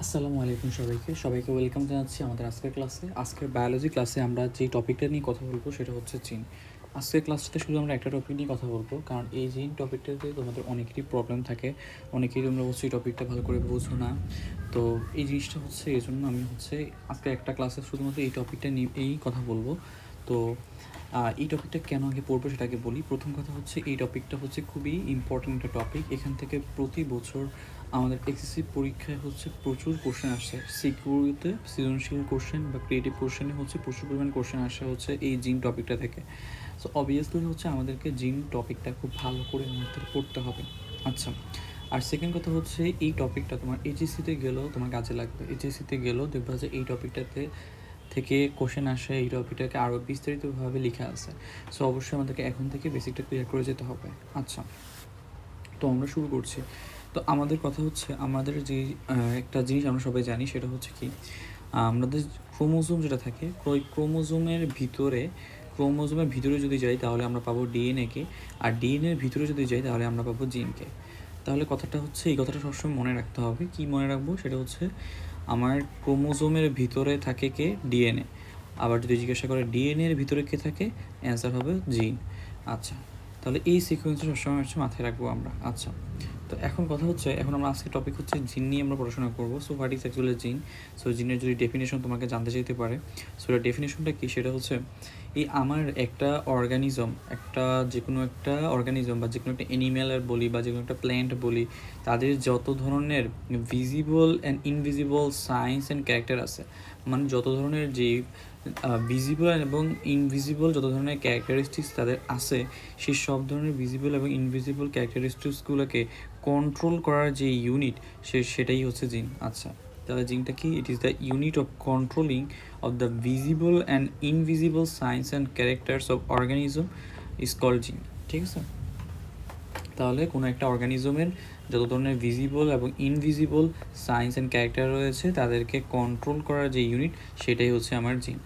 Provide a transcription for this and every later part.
আসসালামু আলাইকুম সবাইকে ওয়েলকাম জানাচ্ছি আমাদের আজকের ক্লাসে। আজকের বায়োলজি ক্লাসে আমরা যে টপিকটা নিয়ে কথা বলবো সেটা হচ্ছে জিন। আজকের ক্লাসটাতে শুধু আমরা একটা টপিক নিয়ে কথা বলবো, কারণ এই জিন টপিকটাতে তোমাদের অনেকেরই প্রবলেম থাকে, অনেকেই তোমরা হচ্ছে এই টপিকটা ভালো করে বোঝো না। তো এই জিনিসটা হচ্ছে এই জন্য আমি হচ্ছে আজকে একটা ক্লাসে শুধুমাত্র এই টপিকটা নিয়েই কথা বলবো। তো এই টপিকটা কেন আগে পড়বো সেটাকে বলি। প্রথম কথা হচ্ছে এই টপিকটা হচ্ছে খুবই ইম্পর্টেন্ট একটা টপিক। এখান থেকে প্রতি বছর আমাদের এসএসসি পরীক্ষায় হচ্ছে প্রচুর কোশ্চেন আসছে। সিকিউরিটিতে সৃজনশীল কোশ্চেন বা ক্রিয়েটিভ কোশ্চেনে হচ্ছে প্রচুর পরিমাণ কোশ্চেন আসে হচ্ছে এই জিন টপিকটা থেকে। সো অবভিয়াসলি হচ্ছে আমাদেরকে জিন টপিকটা খুব ভালো করে মধ্যে পড়তে হবে। আচ্ছা, আর সেকেন্ড কথা হচ্ছে এই টপিকটা তোমার এইচএসসিতে গেলেও তোমার কাজে লাগবে। এইচএসসিতে গেলেও দেখবা যে এই টপিকটাতে থেকে কোশ্চেন আসে, এই টপিকটাকে আরও বিস্তারিতভাবে লেখা আছে। সো অবশ্যই আমাদেরকে এখন থেকে বেসিকটা ক্লিয়ার করে যেতে হবে। আচ্ছা, তো আমরা শুরু করছি। তো আমাদের কথা হচ্ছে আমাদের যে একটা জিনিস আমরা সবাই জানি সেটা হচ্ছে কি, আমাদের ক্রোমোজোম যেটা থাকে, ওই ক্রোমোজোমের ভিতরে যদি যাই তাহলে আমরা পাবো ডিএনএকে, আর ডিএনএর ভিতরে যদি যাই তাহলে আমরা পাবো জিনকে। তাহলে কথাটা হচ্ছে, এই কথাটা সবসময় মনে রাখতে হবে। কি মনে রাখবো? সেটা হচ্ছে আমার ক্রোমোজোমের ভিতরে থাকে কে? ডিএনএ। আবার যদি জিজ্ঞাসা করে ডিএনএর ভিতরে কে থাকে, অ্যান্সার হবে জিন। আচ্ছা, তাহলে এই সিকোয়েন্সটা সবসময় হচ্ছে মাথায় রাখবো আমরা। আচ্ছা, তো এখন কথা হচ্ছে, এখন আমরা আজকে টপিক হচ্ছে জিন নিয়ে আমরা পড়াশোনা করবো। সো হোয়াট ইজ অ্যাকচুয়ালি জিন? সো জিনের যদি ডেফিনেশন তোমাকে জানতে চাইতে পারে, সো এটার ডেফিনেশনটা কী? সেটা হচ্ছে এই আমার একটা অর্গানিজম, যে কোনো একটা অর্গানিজম বা যে কোনো একটা অ্যানিম্যালের বলি বা যে কোনো একটা প্ল্যান্ট বলি, তাদের যত ধরনের visible and invisible signs and character আছে, মানে যত ধরনের যে ভিজিবল এবং ইনভিজিবল যত ধরনের ক্যারেক্টারিস্টিক্স তাদের আছে, সেই সব ধরনের ভিজিবল এবং ইনভিজিবল ক্যারেক্টারিস্টিক্সগুলোকে কন্ট্রোল করার যে ইউনিট, সেটাই হচ্ছে জিন। আচ্ছা, তাহলে জিনটা কি? It is the unit of controlling of the visible and invisible signs and characters of organism is called gene. ঠিক আছে? তাহলে কোনো একটা অর্গানিজমের যত ধরনের ভিজিবল এবং ইনভিজিবল সাইন্স অ্যান্ড ক্যারেক্টার রয়েছে তাদেরকে কন্ট্রোল করার যে ইউনিট, সেটাই হচ্ছে আমার জিন।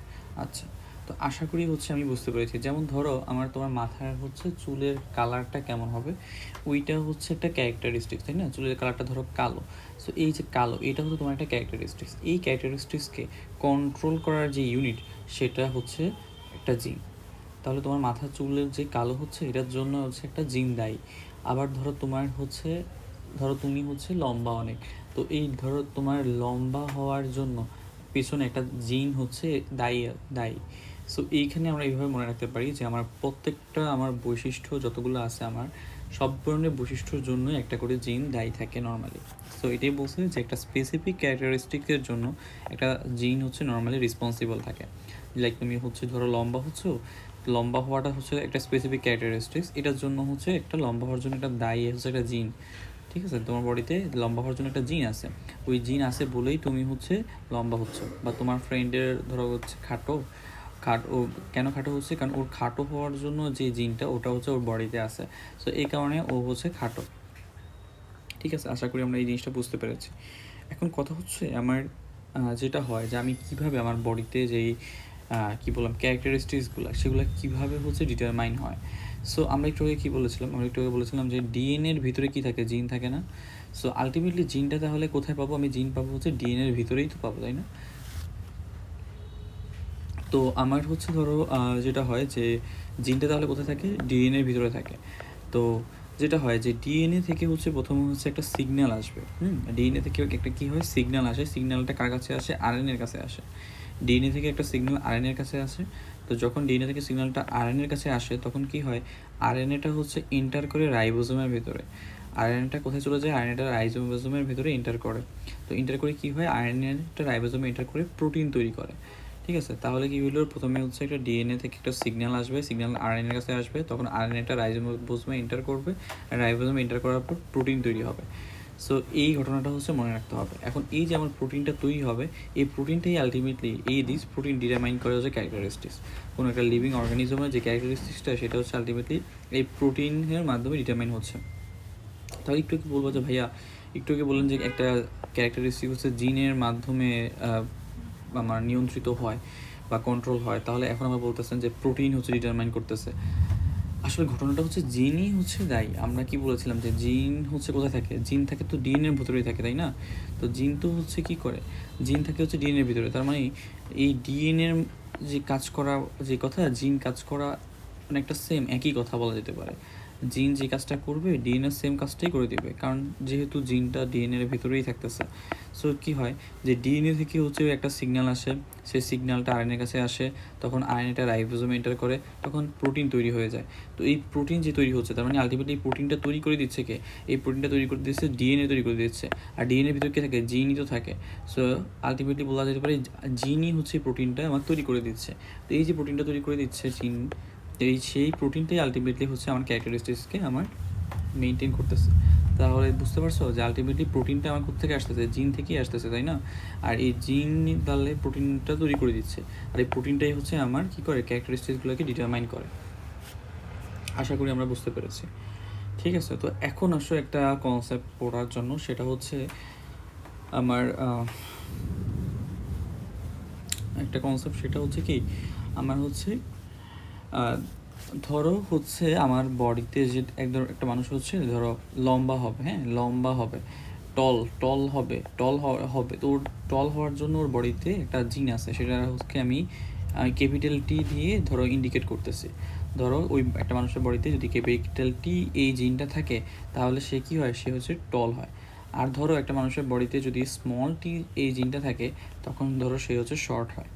আচ্ছা, তো আশা করি হচ্ছে আমি বুঝতে পেরেছি। যেমন ধরো তোমার মাথার হচ্ছে চুলের কালারটা কেমন হবে, ওইটা হচ্ছে একটা ক্যারেক্টারিস্টিক্স, তাই না? চুলের কালারটা ধরো কালো। সো এই যে কালো, এটা হচ্ছে তোমার একটা ক্যারেক্টারিস্টিক্স। এই ক্যারেক্টারিস্টিক্সকে কন্ট্রোল করার যে ইউনিট, সেটা হচ্ছে একটা জিন। তাহলে তোমার মাথার চুলের যে কালো হচ্ছে, এটার জন্য হচ্ছে একটা জিন দায়ী। আবার ধরো তুমি হচ্ছে লম্বা অনেক, তো এই ধরো তোমার লম্বা হওয়ার জন্য পেছনে একটা জিন হচ্ছে দায়ী। সো এইখানে আমরা এইভাবে মনে রাখতে পারি যে আমার বৈশিষ্ট্য যতগুলো আছে, আমার সব ধরনের বৈশিষ্ট্যর জন্য একটা করে জিন দায়ী থাকে নর্মালি। সো এটাই বলছে যে একটা স্পেসিফিক ক্যারেক্টারিস্টিকের জন্য একটা জিন হচ্ছে নর্মালি রেসপন্সিবল থাকে। লাইক তুমি হচ্ছে ধরো লম্বা হওয়াটা হচ্ছে একটা স্পেসিফিক ক্যারেক্টারিস্টিক্স, এটার জন্য হচ্ছে একটা লম্বা হওয়ার জন্য একটা দায়ী হচ্ছে একটা জিন। ঠিক আছে? তোমার বডিতে লম্বা হওয়ার জন্য একটা জিন আছে, ওই জিন আছে বলেই তুমি হচ্ছে লম্বা হচ্ছে। বা তোমার ফ্রেন্ডের ধরো হচ্ছে ও কেন খাটো হচ্ছে? কারণ ওর খাটো হওয়ার জন্য যে জিনটা, ওটা হচ্ছে ওর বডিতে আছে। সো এই কারণে ও হচ্ছে খাটো। ঠিক আছে? আশা করি আমরা এই জিনিসটা বুঝতে পেরেছি। এখন কথা হচ্ছে আমার যেটা হয় যে আমি কিভাবে আমার বডিতে যেই কী বললাম ক্যারেক্টারিস্টিক্সগুলো, সেগুলো কীভাবে হচ্ছে ডিটারমাইন হয়। সো আমরা একটু আগে বলেছিলাম যে ডিএনএর ভিতরে কী থাকে? জিন থাকে না? সো আলটিমেটলি জিনটা তাহলে কোথায় পাবো? আমি জিন পাবো হচ্ছে ডিএনএর ভিতরেই তো পাবো, তাই না? তো আমার হচ্ছে ধরো যেটা হয় যে জিনটা তাহলে কোথায় থাকে? ডিএনএর ভিতরে থাকে। তো যেটা হয় যে ডিএনএ থেকে হচ্ছে প্রথমে হচ্ছে একটা সিগন্যাল আসবে। ডিএনএ থেকে একটা কী হয়? সিগন্যাল আসে। সিগন্যালটা কার কাছে আসে? আরএনএর কাছে আসে। ডিএনএ থেকে একটা সিগন্যাল আরএনএর কাছে আসে। তো যখন ডিএনএ থেকে সিগন্যালটা আরএনএর কাছে আসে, তখন কি হয়? আরএনএটা হচ্ছে এন্টার করে রাইবোজোমের ভিতরে। আরএনএটা কোথায় চলে যায়? আরএনএটা রাইবোজোমের ভিতরে এন্টার করে। তো এন্টার করে কি হয়? আরএনএটা রাইবোজোমে এন্টার করে প্রোটিন তৈরি করে। ঠিক আছে? তাহলে কি হলো? প্রথমে হচ্ছে একটা ডিএনএ থেকে একটা সিগন্যাল আসবে, সিগন্যাল আরএনএর কাছে আসবে, তখন আরএনএটা রাইবোজোমে এন্টার করবে, রাইবোজোমে এন্টার করার পর প্রোটিন তৈরি হবে। সো এই ঘটনাটা হচ্ছে মনে রাখতে হবে। এখন এই যে আমার প্রোটিনটা তৈরি হবে, এই প্রোটিনটাই আলটিমেটলি দিস প্রোটিন ডিটারমাইন করে হচ্ছে ক্যারেক্টারিস্টিক্স। কোনো একটা লিভিং অর্গানিজমের যে ক্যারেক্টারিস্টিক্সটা, সেটা হচ্ছে আলটিমেটলি এই প্রোটিনের মাধ্যমে ডিটারমাইন হচ্ছে। তাহলে একটু কি বলবো যে ভাইয়া, একটু আগে বললেন যে একটা ক্যারেক্টারিস্টিক হচ্ছে জিনের মাধ্যমে আমার নিয়ন্ত্রিত হয় বা কন্ট্রোল হয়, তাহলে এখন আমরা বলতেছেন যে প্রোটিন হচ্ছে ডিটারমাইন করতেছে। আসলে ঘটনাটা হচ্ছে জিনই হচ্ছে দায়ী। আমরা কি বলেছিলাম যে জিন হচ্ছে কোথায় থাকে? জিন থাকে তো ডিএনএর ভিতরেই থাকে, তাই না? তো জিন তো হচ্ছে কি করে? জিন থাকে হচ্ছে ডিএনএর ভিতরে। তার মানে এই ডিএনএর যে কাজ করা, যে কথা জিন কাজ করা অনেকটা সেম, একই কথা বলা যেতে পারে। জিন যে কাজটা করবে ডিএনএর সেম কাজটাই করে দেবে, কারণ যেহেতু জিনটা ডিএনএর ভিতরেই থাকতেছে। সো কী হয় যে ডিএনএ থেকে হচ্ছে একটা সিগন্যাল আসে, সেই সিগন্যালটা আরএনএর কাছে আসে, তখন আরএনএটা রাইবোজোমে এন্টার করে, তখন প্রোটিন তৈরি হয়ে যায়। তো এই প্রোটিন যে তৈরি হচ্ছে, তার মানে আলটিমেটলি এই প্রোটিনটা তৈরি করে দিচ্ছে কে? এই প্রোটিনটা তৈরি করে দিচ্ছে ডিএনএ, তৈরি করে দিচ্ছে। আর ডিএনএর ভিতরে কে থাকে? জিনই তো থাকে। সো আলটিমেটলি বলা যেতে পারে জিনই হচ্ছে প্রোটিনটা আমার তৈরি করে দিচ্ছে। তো এই যে প্রোটিনটা তৈরি করে দিচ্ছে জিন, সেই প্রোটিনটাই আলটিমেটলি হচ্ছে আমার ক্যারেক্টারিস্টিক্সকে আমার মেনটেন করতেছে। তাহলে বুঝতে পারছো যে আলটিমেটলি প্রোটিনটা আমার কোথা থেকে আসতেছে? জিন থেকেই আসতেছে, তাই না? আর এই জিন তাহলে প্রোটিনটা তৈরি করে দিচ্ছে, আর এই প্রোটিনটাই হচ্ছে আমার কী করে? ক্যারেক্টারিস্টিক্সগুলোকে ডিটারমাইন করে। আশা করি আমরা বুঝতে পেরেছি। ঠিক আছে, তো এখন আসো একটা কনসেপ্ট পড়ার জন্য, সেটা হচ্ছে আমার একটা কনসেপ্ট, সেটা হচ্ছে কি আমার হচ্ছে ধরো হচ্ছে আমার বডিতে যে একটা মানুষ হচ্ছে ধরো লম্বা হবে, হ্যাঁ লম্বা হবে, টল হবে, হবে। তো ওর টল হওয়ার জন্য ওর বডিতে একটা জিন আছে, সেটা হচ্ছে আমি ক্যাপিটাল টি দিয়ে ধরো ইন্ডিকেট করতেছি। ধরো ওই একটা মানুষের বডিতে যদি ক্যাপিটাল টি এই জিনটা থাকে, তাহলে সে কী হয়? সে হচ্ছে টল হয়। আর ধরো একটা মানুষের বডিতে যদি স্মল টি এই জিনটা থাকে, তখন ধরো সে হচ্ছে শর্ট হয়।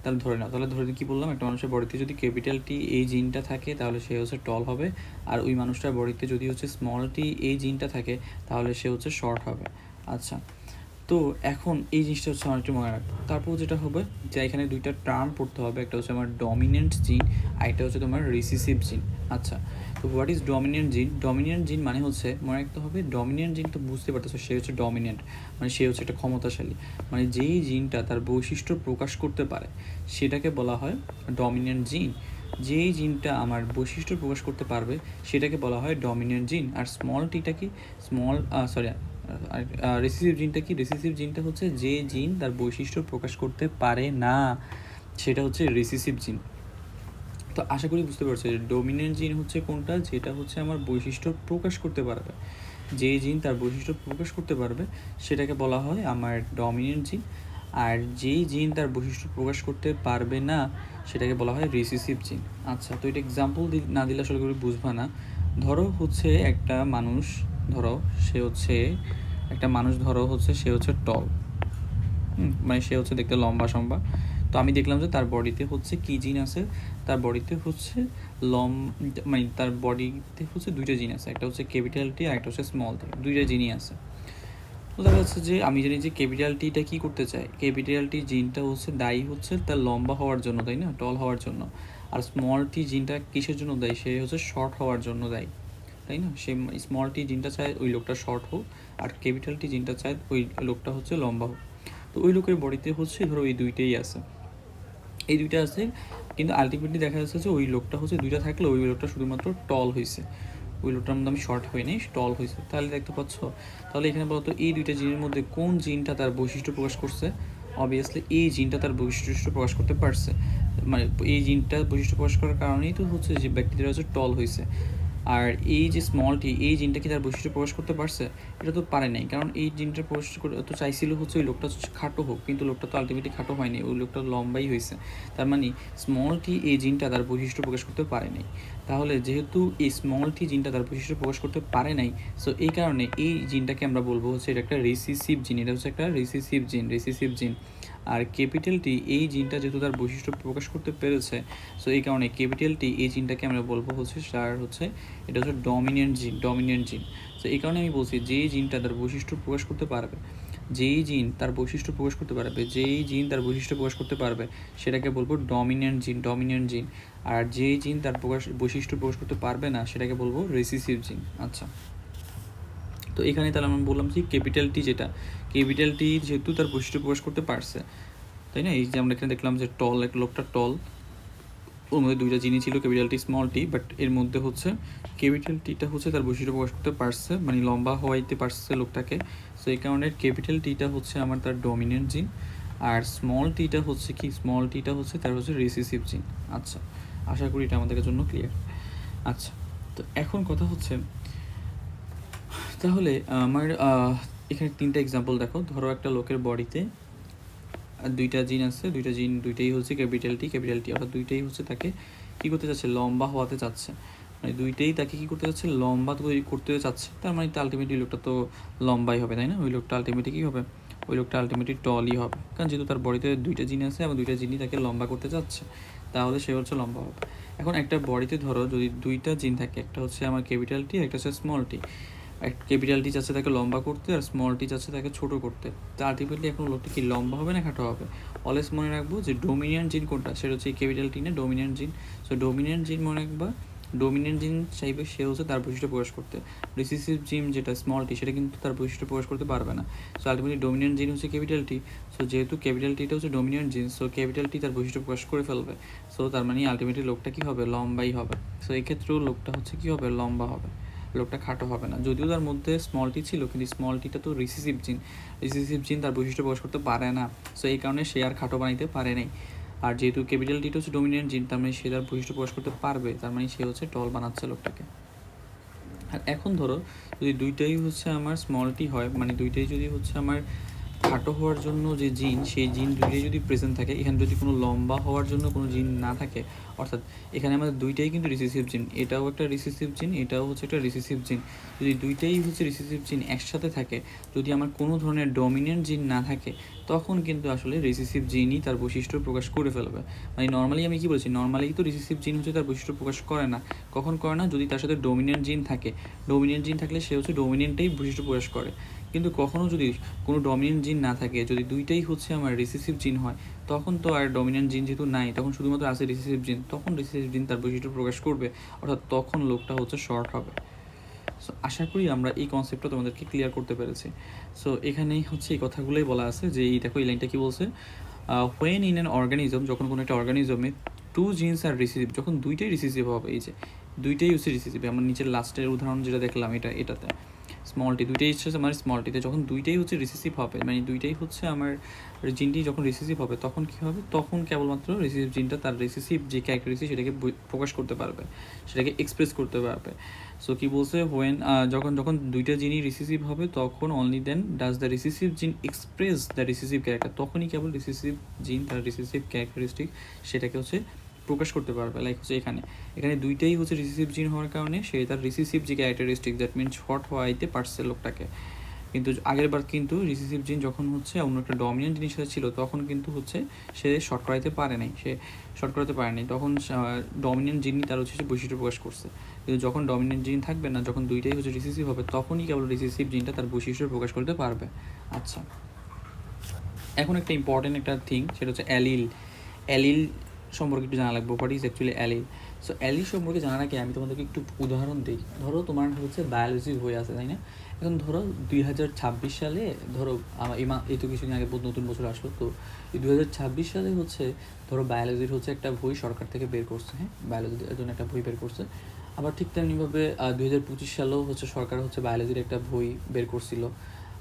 তাহলে ধরে নাও, তাহলে ধরে কী বললাম? একটা মানুষের বডিতে যদি ক্যাপিটাল টি এই জিনটা থাকে, তাহলে সে হচ্ছে টল হবে। আর ওই মানুষটার বডিতে যদি হচ্ছে স্মল টি এই জিনটা থাকে, তাহলে সে হচ্ছে শর্ট হবে। আচ্ছা, তো এখন এই জিনিসটা হচ্ছে আমার একটু মনে রাখবো। তারপর যেটা হবে যে এখানে দুইটা টার্ম পড়তে হবে, একটা হচ্ছে আমার ডমিনেন্ট জিন, আর একটা হচ্ছে তোমার রিসিসিভ জিন। আচ্ছা, তো হোয়াট ইজ ডমিনেন্ট জিন? ডমিনেন্ট জিন মানে হচ্ছে মনে রাখতে হবে, ডমিনেন্ট জিন তো বুঝতে পারতেছো, সে হচ্ছে ডমিনেন্ট, মানে সে হচ্ছে একটা ক্ষমতাশালী। মানে যেই জিনটা তার বৈশিষ্ট্য প্রকাশ করতে পারে সেটাকে বলা হয় ডমিনেন্ট জিন। যেই জিনটা আমার বৈশিষ্ট্য প্রকাশ করতে পারবে সেটাকে বলা হয় ডমিনেন্ট জিন। আর স্মল টিটা কি? রিসিসিভ জিনটা কি? রিসিসিভ জিনটা হচ্ছে যে জিন তার বৈশিষ্ট্য প্রকাশ করতে পারে না, সেটা হচ্ছে রিসিসিভ জিন। তো আশা করি বুঝতে পারছো যে ডমিনেন্ট জিন হচ্ছে কোনটা? যেটা হচ্ছে আমার বৈশিষ্ট্য প্রকাশ করতে পারবে। যে জিন তার বৈশিষ্ট্য প্রকাশ করতে পারবে সেটাকে বলা হয় আমার ডমিনেন্ট জিন। আর যেই জিন তার বৈশিষ্ট্য প্রকাশ করতে পারবে না সেটাকে বলা হয় রিসিসিভ জিন। আচ্ছা, তো এটা এক্সাম্পল না দিলে আসলে করে বুঝবা না। ধরো হচ্ছে একটা মানুষ, ধরো সে হচ্ছে একটা মানুষ, ধরো হচ্ছে সে হচ্ছে টল, মানে সে হচ্ছে দেখতে লম্বা সম্বা। তো আমি দেখলাম যে তার বডিতে হচ্ছে কী জিন আছে? তার বডিতে হচ্ছে মানে তার বডিতে হচ্ছে দুইটা জিন আছে, একটা হচ্ছে ক্যাপিটাল টি আর একটা হচ্ছে স্মল টি, দুইটা জিনই আছে। তো দেখা যাচ্ছে যে আমি জানি যে ক্যাপিটাল টিটা কী করতে চায়? ক্যাপিটাল টি জিনটা হচ্ছে দায়ী হচ্ছে তার লম্বা হওয়ার জন্য, তাই না? টল হওয়ার জন্য। আর স্মল টি জিনটা কিসের জন্য দায়ী? সে হচ্ছে শর্ট হওয়ার জন্য দায়ী, তাই না? সে স্মল টি জিনটা চায় ওই লোকটা শর্ট হোক, আর ক্যাপিটাল টি জিনটা চায় ওই লোকটা হচ্ছে লম্বা হোক। তো ওই লোকের বডিতে হচ্ছে ধরো এই দুইটাই আছে, এই দুইটা আছে, কিন্তু আলটিমেটলি দেখা যাচ্ছে যে ওই লোকটা হচ্ছে দুইটা থাকলে ওই লোকটা শুধুমাত্র টল হয়েছে, ওই লোকটার মধ্যে আমি শর্ট হয়ে নেই, টল হয়েছে। তাহলে দেখতে পাচ্ছ, তাহলে এখানে বলতো এই দুইটা জিনের মধ্যে কোন জিনটা তার বৈশিষ্ট্য প্রকাশ করছে? অবভিয়াসলি এই জিনটা তার বৈশিষ্ট্য প্রকাশ করতে পারছে, মানে এই জিনটা বৈশিষ্ট্য প্রকাশ করার কারণেই তো হচ্ছে যে ব্যক্তিটা হচ্ছে টল হয়েছে। আর এই যে স্মলটি, এই জিনটা কি তার বৈশিষ্ট্য প্রকাশ করতে পারছে? এটা তো পারে নাই, কারণ এই জিনটা প্রকাশ তো চাইছিল হচ্ছে ওই লোকটা খাটো হোক, কিন্তু লোকটা তো আলটিমেটলি খাটো হয়নি, ওই লোকটা লম্বাই হয়েছে। তার মানে স্মলটি এই জিনটা তার বৈশিষ্ট্য প্রকাশ করতে পারে নাই। তাহলে যেহেতু এই স্মলটি জিনটা তার বৈশিষ্ট্য প্রকাশ করতে পারে নাই, সো এই কারণে এই জিনটাকে আমরা বলবো হচ্ছে এটা একটা রিসিসিভ জিন, এটা হচ্ছে একটা রিসিসিভ জিন। আর ক্যাপিটাল টি এই জিনটা যেহেতু তার বৈশিষ্ট্য প্রকাশ করতে পেরেছে, সো এই কারণে ক্যাপিটাল টি এই জিনটাকে আমরা বলবো হচ্ছে তার হচ্ছে এটা হচ্ছে ডমিনেন্ট জিন। তো এই কারণে আমি বলছি যেই জিনটা তার বৈশিষ্ট্য প্রকাশ করতে পারবে, যেই জিন তার বৈশিষ্ট্য প্রকাশ করতে পারবে সেটাকে বলবো ডমিনেন্ট জিন। আর যেই জিন তার বৈশিষ্ট্য প্রকাশ করতে পারবে না সেটাকে বলবো রিসিসিভ জিন। আচ্ছা, তো এখানে তাহলে আমরা বললাম কি ক্যাপিটাল টি যেহেতু তার বৈশিষ্ট্য প্রকাশ করতে পারছে, তাই না? এই যে আমরা এখানে দেখলাম যে টল, একটা লোকটা টল, ওর মধ্যে দুইটা জিনিস ছিল capital T small T, but এর মধ্যে হচ্ছে ক্যাপিটাল টিটা হচ্ছে তার বৈশিষ্ট্য প্রকাশ করতে পারছে, মানে লম্বা হওয়াইতে পারছে লোকটাকে। সো এই কারণে ক্যাপিটাল টিটা হচ্ছে আমার তার ডমিনেন্ট জিন, আর স্মল টিটা হচ্ছে তার হচ্ছে রিসিসিভ জিন। আচ্ছা, আশা করি এটা আমাদের জন্য ক্লিয়ার। আচ্ছা, তো এখন কথা হচ্ছে তাহলে আমার এখানে 3টা এক্সাম্পল দেখো। ধরো একটা লোকের বডিতে 2টা জিন আছে, 2টা জিন দুইটাই হচ্ছে ক্যাপিটাল টি, অর্থাৎ দুইটাই হচ্ছে তাকে কী করতে চাচ্ছে, লম্বা হওয়াতে চাচ্ছে। মানে দুইটাই তাকে কী করতে চাচ্ছে, লম্বা তৈরি করতে চাচ্ছে। তার মানে তো আলটিমেটলি লোকটা তো লম্বাই হবে, তাই না? ওই লোকটা আলটিমেটলি কী হবে, ওই লোকটা আলটিমেটলি টলই হবে, কারণ যেহেতু তার বডিতে 2টা জিন আছে এবং 2টা জিনই তাকে লম্বা করতে চাচ্ছে, তাহলে সে হচ্ছে লম্বা হবে। এখন একটা বডিতে ধরো যদি 2টা জিন থাকে, একটা হচ্ছে আমার ক্যাপিটাল টি, একটা হচ্ছে স্মল টি। ক্যাপিটাল টি চাচ্ছে তাকে লম্বা করতে আর স্মল টি চাচ্ছে তাকে ছোটো করতে। তো আলটিমেটলি এখন লোকটা কি লম্বা হবে না খাটো হবে? অলওয়েজ মনে রাখবো যে ডোমিনিয়েন্ট জিন কোনটা, সেটা হচ্ছে ক্যাপিটাল টি না ডোমিনিয়েন্ট জিন। সো ডোমিনিয়েন্ট জিন মনে রাখবা, ডোমিনেন্ট জিন চাইবে সে হচ্ছে তার বৈশিষ্ট্য প্রকাশ করতে। রিসিসিভ জিন যেটা স্মল টি, সেটা কিন্তু তার বৈশিষ্ট্য প্রকাশ করতে পারবে না। সো আলটিমেটলি ডোমিনেন্ট জিন হচ্ছে ক্যাপিটাল টি। সো যেহেতু ক্যাপিটাল টিটা হচ্ছে ডোমিনেন্ট জিন, সো ক্যাপিটাল টি তার বৈশিষ্ট্য প্রকাশ করে ফেলবে। সো তার মানে আলটিমেটলি লোকটা কী হবে, লম্বাই হবে। সো এই ক্ষেত্রেও লোকটা হচ্ছে কী হবে, লম্বা হবে, লোকটা খাটো হবে না। যদিও তার মধ্যে স্মল টি ছিল, কিন্তু স্মল টিটা তো রিসিসিভ জিন তার বৈশিষ্ট্য প্রকাশ করতে পারে না। সো এই কারণে সে আর খাটো বানাইতে পারে নাই। আর যেহেতু ক্যাপিটাল টিটা হচ্ছে ডোমিনেন্ট জিন, তার মানে সে তার বৈশিষ্ট্য প্রকাশ করতে পারবে, তার মানে সে হচ্ছে টল বানাচ্ছে লোকটাকে। আর এখন ধরো যদি দুইটাই হচ্ছে আমার স্মল টি হয়, মানে দুইটাই যদি হচ্ছে আমার খাটো হওয়ার জন্য যে জিন, সেই জিন দুইটাই যদি প্রেজেন্ট থাকে, এখানে যদি কোনো লম্বা হওয়ার জন্য কোনো জিন না থাকে, অর্থাৎ এখানে আমাদের দুইটাই কিন্তু রিসিসিভ জিন, এটাও একটা রিসিসিভ জিন, এটাও হচ্ছে একটা রিসিসিভ জিন। যদি দুইটাই হচ্ছে রিসিসিভ জিন একসাথে থাকে, যদি আমার কোনো ধরনের ডমিনেন্ট জিন না থাকে, তখন কিন্তু আসলে রিসিসিভ জিনই তার বৈশিষ্ট্য প্রকাশ করে ফেলবে। মানে নর্মালি আমি কী বলছি, নর্মালি তো রিসিসিভ জিন হচ্ছে তার বৈশিষ্ট্য প্রকাশ করে না। কখন করে না, যদি তার সাথে ডমিনেন্ট জিন থাকে। ডমিনেন্ট জিন থাকলে সে হচ্ছে ডমিনেন্টেই বৈশিষ্ট্য প্রকাশ করে। কিন্তু কখনও যদি কোনো ডমিনেন্ট জিন না থাকে, যদি দুইটাই হচ্ছে আমার রিসিসিভ জিন হয়, তখন তো আর ডমিনেন্ট জিন যেহেতু নাই, তখন শুধুমাত্র আছে রিসিসিভ জিন, তখন রিসিসিভ জিন তার বৈশিষ্ট্য প্রকাশ করবে, অর্থাৎ তখন লোকটা হচ্ছে শর্ট হবে। সো আশা করি আমরা এই কনসেপ্টটা তোমাদেরকে ক্লিয়ার করতে পেরেছি। সো এখানেই হচ্ছে এই কথাগুলোই বলা আছে যে এই দেখো এই লাইনটা কী বলছে, হোয়েন ইন অ্যান অর্গানিজম, যখন কোনো একটা অর্গানিজমে 2 জিনস আর রিসিসিভ, যখন দুইটাই রিসিসিভ হবে, এই যে দুইটাই হচ্ছে রিসিসিভ, আমার নিচের লাস্টের উদাহরণ যেটা দেখলাম এটাতে স্মল টি দুইটাই হচ্ছে আমার স্মল টিতে যখন দুইটাই হচ্ছে রিসিসিভ হবে, মানে দুইটাই হচ্ছে আমার জিনটি যখন রিসিসিভ হবে, তখন কী হবে, তখন কেবলমাত্র রিসিসিভ জিনটা তার রিসিসিভ যে ক্যারেক্টারিস্টিক সেটাকে প্রকাশ করতে পারবে, সেটাকে এক্সপ্রেস করতে পারবে। সো কী বলছে, হোয়েন যখন যখন দুইটা জিনই রিসিসিভ হবে, তখন only then does the recessive gene express the recessive character, তখনই কেবল রিসিসিভ জিন তার রিসিসিভ ক্যারেক্টারিস্টিক সেটাকে হচ্ছে প্রকাশ করতে পারবে। লাইক হচ্ছে এখানে দুইটাই হচ্ছে রিসিসিভ জিন হওয়ার কারণে সে তার রিসিসিভ যে ক্যারেক্টারিস্টিক, দ্যাট মিনস শর্ট হওয়াইতে পারছে লোকটাকে। কিন্তু আগের বার কিন্তু রিসিসিভ জিন যখন হচ্ছে অন্য একটা ডমিনেন্ট জিনিস ছিল, তখন কিন্তু হচ্ছে সে শর্ট করাইতে পারে নাই, তখন ডমিনেন্ট জিনই তার হচ্ছে বৈশিষ্ট্য প্রকাশ করছে। কিন্তু যখন ডমিনেন্ট জিন থাকবে না, যখন দুইটাই হচ্ছে রিসিসিভ হবে, তখনই কেবল রিসিসিভ জিনটা তার বৈশিষ্ট্য প্রকাশ করতে পারবে। আচ্ছা, এখন একটা ইম্পর্টেন্ট একটা থিং, সেটা হচ্ছে অ্যালিল সম্পর্কে একটু জানা লাগবে। What is actually allele? So allele সম্পর্কে জানার আগে আমি তোমাদেরকে একটু উদাহরণ দিই। ধরো তোমার হচ্ছে বায়োলজি বই আছে, তাই না? এখন ধরো 2026 সালে, ধরো এই তো কিছুদিন আগে নতুন বছর আসলো, তো এই 2026 সালে হচ্ছে ধরো বায়োলজির হচ্ছে একটা বই সরকার থেকে বের করছে, হ্যাঁ, বায়োলজির জন্য একটা বই বের করছে। আবার ঠিক তেমনিভাবে 2025 সালেও হচ্ছে সরকার হচ্ছে বায়োলজির একটা বই বের করছিল।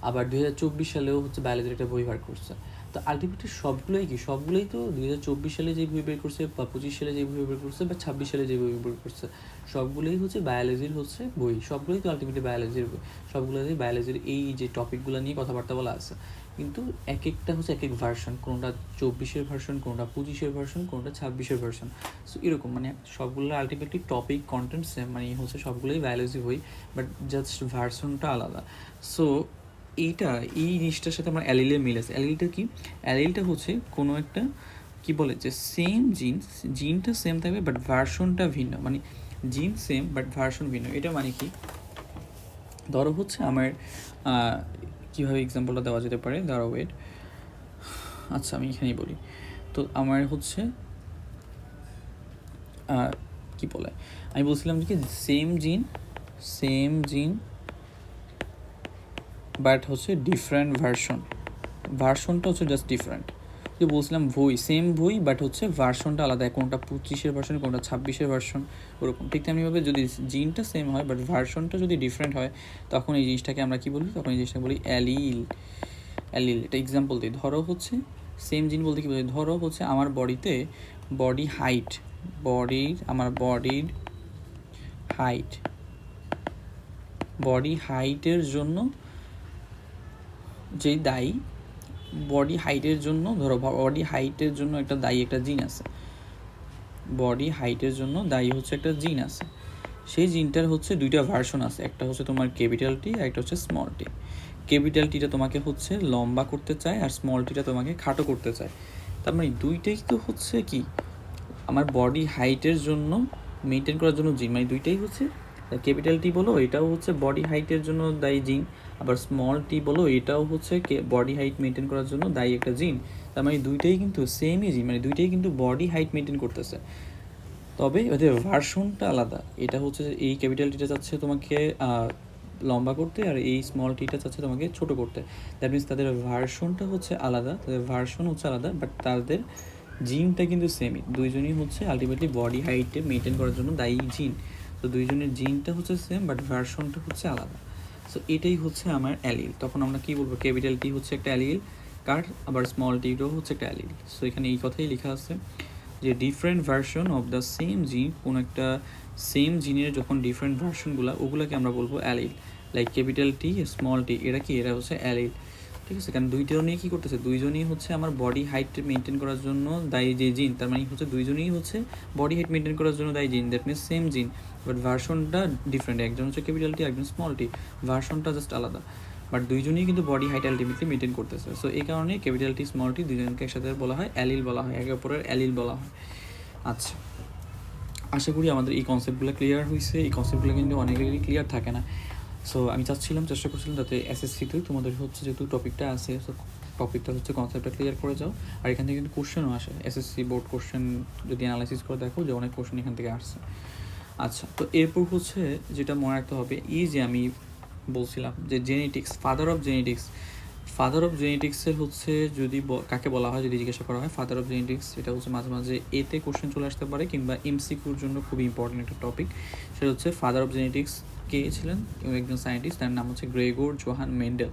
আবার 2024 সালেও হচ্ছে বায়োলজির একটা বই বের করছে। তো আলটিমেটলি সবগুলোই তো 2024 সালে যে বই বের করছে, বা 25 সালে যে বই বের করছে, বা 26 সালে যে বই বের করছে, সবগুলোই হচ্ছে বায়োলজির হচ্ছে বই, সবগুলোই তো আলটিমেটলি বায়োলজির বই, সবগুলোতেই বায়োলজির এই যে টপিকগুলো নিয়ে কথাবার্তা বলা আছে। কিন্তু এক একটা হচ্ছে এক এক ভার্সন, কোনোটা 24-এর ভার্সন, কোনোটা 25-এর ভার্সন, কোনোটা 26-এর ভার্সন। সো এরকম মানে সবগুলো আলটিমেটলি টপিক কন্টেন্ট সেম, মানে হচ্ছে সবগুলোই বায়োলজি বই, বাট জাস্ট ভার্সনটা আলাদা। সো এই জিনিসটার সাথে আমার অ্যালিলের মিল আছে। অ্যালিলটা কি? অ্যালিলটা হচ্ছে কোনো একটা কি বলে যে সেম জিনটা সেম থাকবে বাট ভার্সনটা ভিন্ন, মানে জিন সেম বাট ভার্সন ভিন্ন। এটা মানে কি, ধরো হচ্ছে আমার কীভাবে এক্সাম্পলটা দেওয়া যেতে পারে, ধরো ওয়েট, আচ্ছা আমি এখানেই বলি। তো আমার হচ্ছে কি বলে, আমি বলছিলাম যে কি সেম জিন বাট হচ্ছে ডিফারেন্ট ভার্সনটা হচ্ছে জাস্ট ডিফারেন্ট। যে বলছিলাম সেম বই বাট হচ্ছে ভার্সনটা আলাদা, কোনটা 25-এর ভার্সন, কোনটা 26-এর ভার্সন, ওরকম। ঠিক তেমনিভাবে যদি জিনটা সেম হয় বাট ভার্সনটা যদি ডিফারেন্ট হয়, তখন এই জিনিসটাকে আমরা কি বলি, তখন এই জিনিসটাকে বলি অ্যালিল। এটা এক্সাম্পল দিই, ধরো হচ্ছে সেম জিন বলতে কী বোঝায়, ধরো হচ্ছে আমার বডিতে আমার বডির হাইট, বডি হাইটের জন্য যেই দায়ী, বডি হাইটের জন্য ধরো বডি হাইটের জন্য একটা দায়ী একটা জিন আছে, বডি হাইটের জন্য দায়ী হচ্ছে একটা জিন আছে, সেই জিনটার হচ্ছে দুইটা ভার্সন আছে, একটা হচ্ছে তোমার ক্যাপিটাল টি আর একটা হচ্ছে স্মল টি। ক্যাপিটাল টিটা তোমাকে হচ্ছে লম্বা করতে চায় আর স্মল টিটা তোমাকে খাটো করতে চায়। তার মানে দুইটাই তো হচ্ছে কি আমার বডি হাইটের জন্য মেনটেন করার জন্য জিন, মানে দুইটাই হচ্ছে ক্যাপিটাল টি বলো এটাও হচ্ছে বডি হাইটের জন্য দায়ী জিন, আবার স্মল টি বলো এটাও হচ্ছে বডি হাইট মেনটেন করার জন্য দায়ী একটা জিন। তার মানে দুইটাই কিন্তু সেমই জিন, মানে দুইটাই কিন্তু বডি হাইট মেনটেন করতেছে, তবে ওদের ভার্সনটা আলাদা। এটা হচ্ছে এই ক্যাপিটাল টিটা চাচ্ছে তোমাকে লম্বা করতে আর এই স্মল টিটা চাচ্ছে তোমাকে ছোট করতে। দ্যাট মিনস তাদের ভার্সনটা হচ্ছে আলাদা, তাদের ভার্সন হচ্ছে আলাদা, বাট তাদের জিনটা কিন্তু সেমই, দুইজনই হচ্ছে আলটিমেটলি বডি হাইটে মেনটেন করার জন্য দায়ী জিন। তো দুইজনের জিনটা হচ্ছে সেম বাট ভার্সনটা হচ্ছে আলাদা। সো এটাই হচ্ছে আমার অ্যালিল। তখন আমরা কী বলবো, ক্যাপিটাল টি হচ্ছে একটা অ্যালিল কার, আবার স্মল টিটাও হচ্ছে একটা অ্যালিল। সো এখানে এই কথাই লেখা আছে যে different version of the same জিন, কোনো একটা সেম জিনের যখন ডিফারেন্ট ভার্সনগুলো ওগুলোকে আমরা বলবো allele. Like capital T small T এরা কি, এরা হচ্ছে অ্যালিল। ঠিক আছে, কারণ দুইটাও নিয়ে কী করতেছে, দুইজনই হচ্ছে আমার বডি হাইট মেনটেন করার জন্য দায়ী যে জিন, তার মানে হচ্ছে দুইজনই হচ্ছে বডি হাইট মেনটেন করার জন্য দায়ী জিন, দ্যাট মিনস সেম জিন বাট ভার্সনটা ডিফারেন্ট, একজন হচ্ছে ক্যাপিটাল টি একজন স্মল টি, ভার্সনটা জাস্ট আলাদা, বাট দুইজনই কিন্তু বডি হাইট আলটিমেটলি মেনটেন করতেছে। সো এই কারণে ক্যাপিটাল টি স্মল টি দুজনকে একসাথে বলা হয় অ্যালিল বলা হয়, একে অপরের অ্যালিল বলা হয়। আচ্ছা, আশা করি আমাদের এই কনসেপ্টগুলো ক্লিয়ার হয়েছে। এই কনসেপ্টগুলো কিন্তু অনেকেরই ক্লিয়ার থাকে না। সো আমি চেষ্টা করছিলাম যাতে এসএসসিতে তোমাদের হচ্ছে যেহেতু টপিকটা আছে, সো টপিকটা হচ্ছে কনসেপ্টটা ক্লিয়ার করে যাও। আর এখান থেকে কিন্তু কোশ্চেনও আসে, এসএসসি বোর্ড কোশ্চেন যদি অ্যানালাইসিস করে দেখো যে অনেক কোশ্চেন এখান থেকে আসছে। আচ্ছা, তো এরপর হচ্ছে যেটা মনে রাখতে হবে, এই যে আমি বলছিলাম যে genetics, father of genetics, father of জেনেটিক্সের হচ্ছে যদি কাকে বলা হয়, যদি জিজ্ঞাসা করা হয় ফাদার অফ জেনেটিক্স, এটা হচ্ছে মাঝে মাঝে এতে কোশ্চেন চলে আসতে পারে কিংবা এমসিকিউর জন্য খুবই ইম্পর্টেন্ট একটা টপিক। সেটা হচ্ছে ফাদার অফ জেনেটিক্স কে ছিলেন, একজন সায়েন্টিস্ট, তার নাম হচ্ছে Gregor Johann Mendel.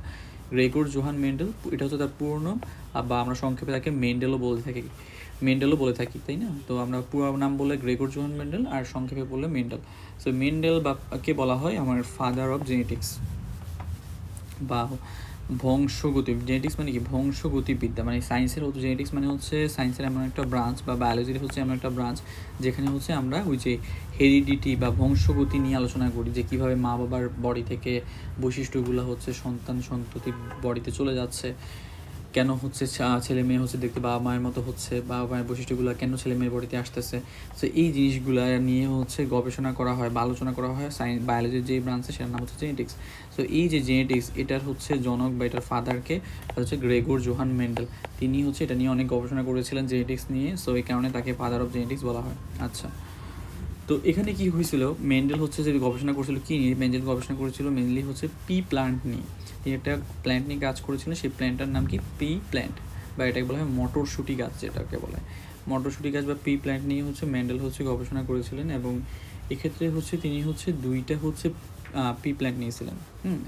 Gregor Johann Mendel, এটা হচ্ছে তার পুরো নাম, বা আমরা সংক্ষেপে তাকে মেন্ডেলও বলে থাকি, তাই না? তো আমরা পুরো নাম বলে গ্রেগর জোহান মেন্ডেল আর সংক্ষেপে বললে মেন্ডেল। সো মেন্ডেল বা কে বলা হয় আমার ফাদার অফ জেনেটিক্স বা বংশগতি। জেনেটিক্স মানে কি, বংশগতিবিদ্যা, মানে সায়েন্সের হচ্ছে জেনেটিক্স মানে হচ্ছে সায়েন্সের এমন একটা ব্রাঞ্চ, বা বায়োলজির হচ্ছে এমন একটা ব্রাঞ্চ যেখানে হচ্ছে আমরা ওই যে হেরিডিটি বা বংশগতি নিয়ে আলোচনা করি, যে কীভাবে মা বাবার বডি থেকে বৈশিষ্ট্যগুলো হচ্ছে সন্ততির বডিতে চলে যাচ্ছে, কেন হচ্ছে ছেলে মেয়ে হচ্ছে দেখতে বাবা মায়ের মতো হচ্ছে, বাবা মায়ের বৈশিষ্ট্যগুলো কেন ছেলে মেয়ের বডিতে আসতেছে। সো এই জিনিসগুলো নিয়ে হচ্ছে গবেষণা করা হয় বা আলোচনা করা হয় সায়েন্স বায়োলজির যে ব্রাঞ্চে, সেটার নাম হচ্ছে জেনেটিক্স। সো এই যে জেনেটিক্স, এটার হচ্ছে জনক বা এটার ফাদারকে হচ্ছে গ্রেগর জোহান মেন্ডেল, তিনি হচ্ছে এটা নিয়ে অনেক গবেষণা করেছিলেন জেনেটিক্স নিয়ে। সো এই কারণে তাকে ফাদার অফ জেনেটিক্স বলা হয়। আচ্ছা, তো এখানে কি হয়েছিল, মেন্ডেল হচ্ছে যে গবেষণা করেছিল কি নিয়ে, মেন্ডেল গবেষণা করেছিল মেনলি হচ্ছে পি প্লান্ট নিয়ে। তিনি একটা প্ল্যান্ট নিয়ে কাজ করেছিলেন, সেই প্ল্যান্টটার নাম কি পি প্ল্যান্ট, বা এটাকে বলা হয় মটরশুঁটি গাছ, যেটাকে বলা হয় মটরশুঁটি গাছ বা পি প্ল্যান্ট নিয়ে হচ্ছে মেন্ডেল হচ্ছে গবেষণা করেছিলেন। এবং এক্ষেত্রে হচ্ছে তিনি হচ্ছে দুইটা হচ্ছে পি প্ল্যান্ট নিয়েছিলেন।